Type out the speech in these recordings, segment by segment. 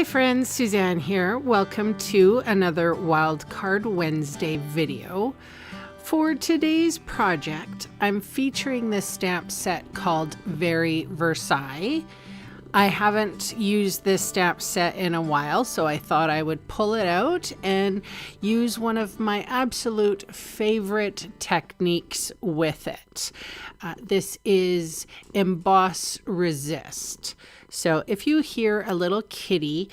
Hi friends, Suzanne here. Welcome to another Wildcard Wednesday video. For today's project, I'm featuring this stamp set called Very Versailles. I haven't used this stamp set in a while, so I thought I would pull it out and use one of my absolute favorite techniques with it. This is Emboss Resist. So if you hear a little kitty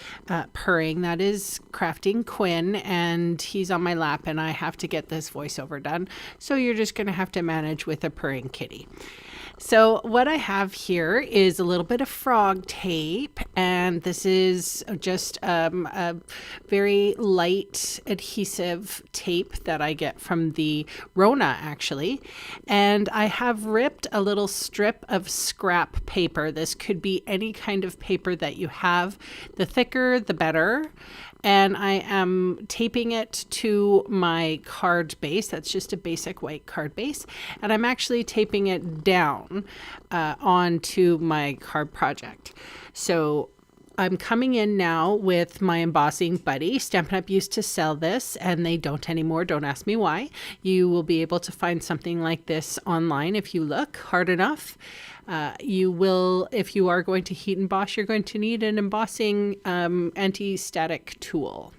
purring, that is Crafting Quinn, and he's on my lap and I have to get this voiceover done. So you're just going to have to manage with a purring kitty. So what I have here is a little bit of frog tape, and this is just a very light adhesive tape that I get from the Rona actually. And I have ripped a little strip of scrap paper. This could be any kind of paper that you have. The thicker, the better. And I am taping it to my card base. That's just a basic white card base. And I'm actually taping it down onto my card project. So I'm coming in now with my embossing buddy. Stampin' Up used to sell this and they don't anymore. Don't ask me why. You will be able to find something like this online if you look hard enough. You will, if you are going to heat emboss, you're going to need an embossing anti-static tool,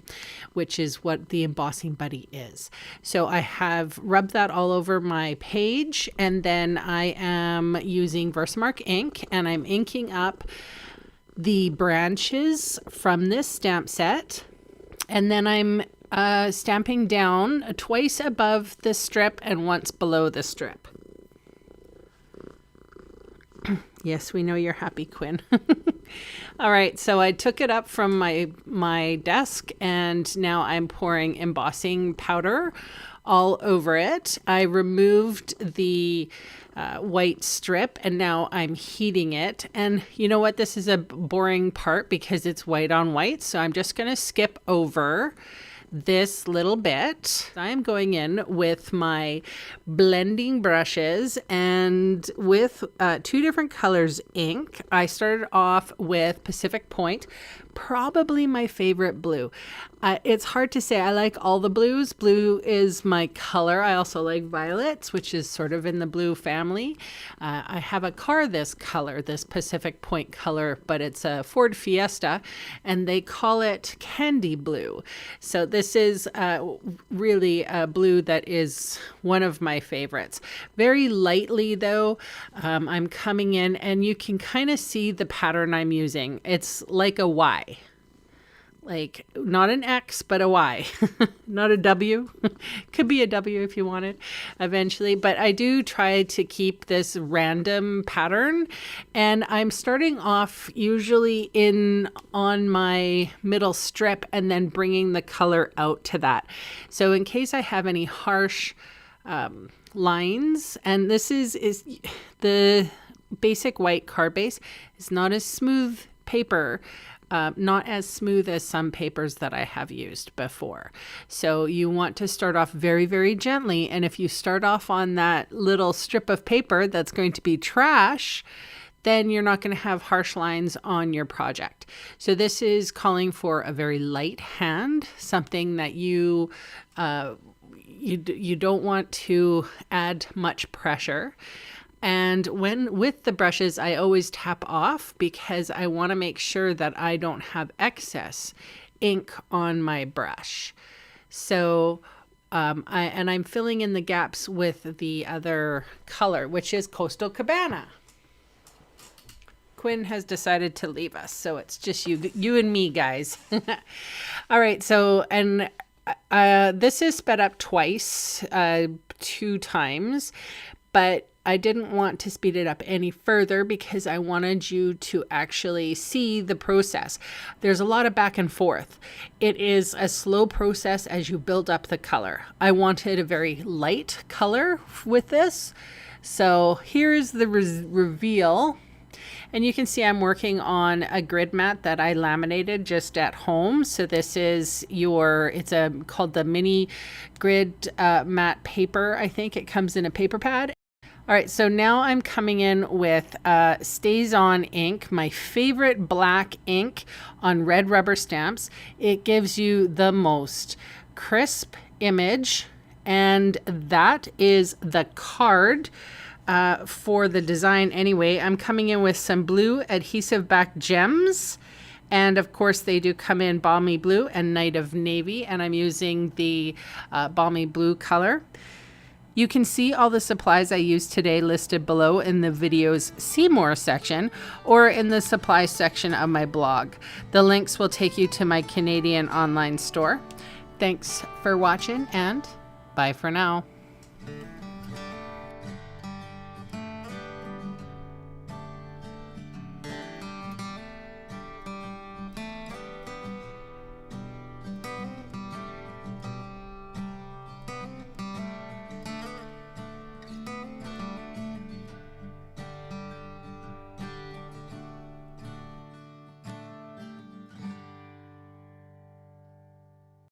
which is what the embossing buddy is. So I have rubbed that all over my page, and then I am using Versamark ink, and I'm inking up the branches from this stamp set, and then I'm stamping down twice above the strip and once below the strip. Yes, we know you're happy, Quinn. All right, so I took it up from my desk, and now I'm pouring embossing powder all over it. I removed the white strip, and now I'm heating it. And you know what? This is a boring part because it's white on white, so I'm just going to skip over this little bit. I'm going in with my blending brushes and with two different colors ink. I started off with Pacific Point, probably my favorite blue. It's hard to say. I like all the blues. Blue is my color. I also like violets, which is sort of in the blue family. I have a car this color, this Pacific Point color, but it's a Ford Fiesta, and they call it candy blue. So this is really a blue that is one of my favorites. Very lightly though, I'm coming in, and you can kind of see the pattern I'm using. It's like a Y. Like not an X, but a Y, not a W. Could be a W if you want it eventually, but I do try to keep this random pattern, and I'm starting off usually on my middle strip and then bringing the color out to that. So in case I have any harsh lines, and this is the basic white card base, is not as smooth paper. Not as smooth as some papers that I have used before. So you want to start off very, very gently. And if you start off on that little strip of paper that's going to be trash, then you're not going to have harsh lines on your project. So this is calling for a very light hand, something that you don't want to add much pressure. And with the brushes, I always tap off because I want to make sure that I don't have excess ink on my brush. So I'm filling in the gaps with the other color, which is Coastal Cabana. Quinn has decided to leave us, so it's just you and me, guys. All right, so and this is sped up twice, 2 times, but I didn't want to speed it up any further because I wanted you to actually see the process. There's a lot of back and forth. It is a slow process as you build up the color. I wanted a very light color with this. So here's the reveal. And you can see I'm working on a grid mat that I laminated just at home. So this is it's called the mini grid mat paper. I think it comes in a paper pad. All right, so now I'm coming in with Stays On ink, my favorite black ink on red rubber stamps. It gives you the most crisp image, and that is the card for the design anyway. I'm coming in with some blue adhesive back gems. And of course, they do come in Balmy Blue and Night of Navy, and I'm using the Balmy Blue color. You can see all the supplies I used today listed below in the video's See More section or in the supplies section of my blog. The links will take you to my Canadian online store. Thanks for watching, and bye for now.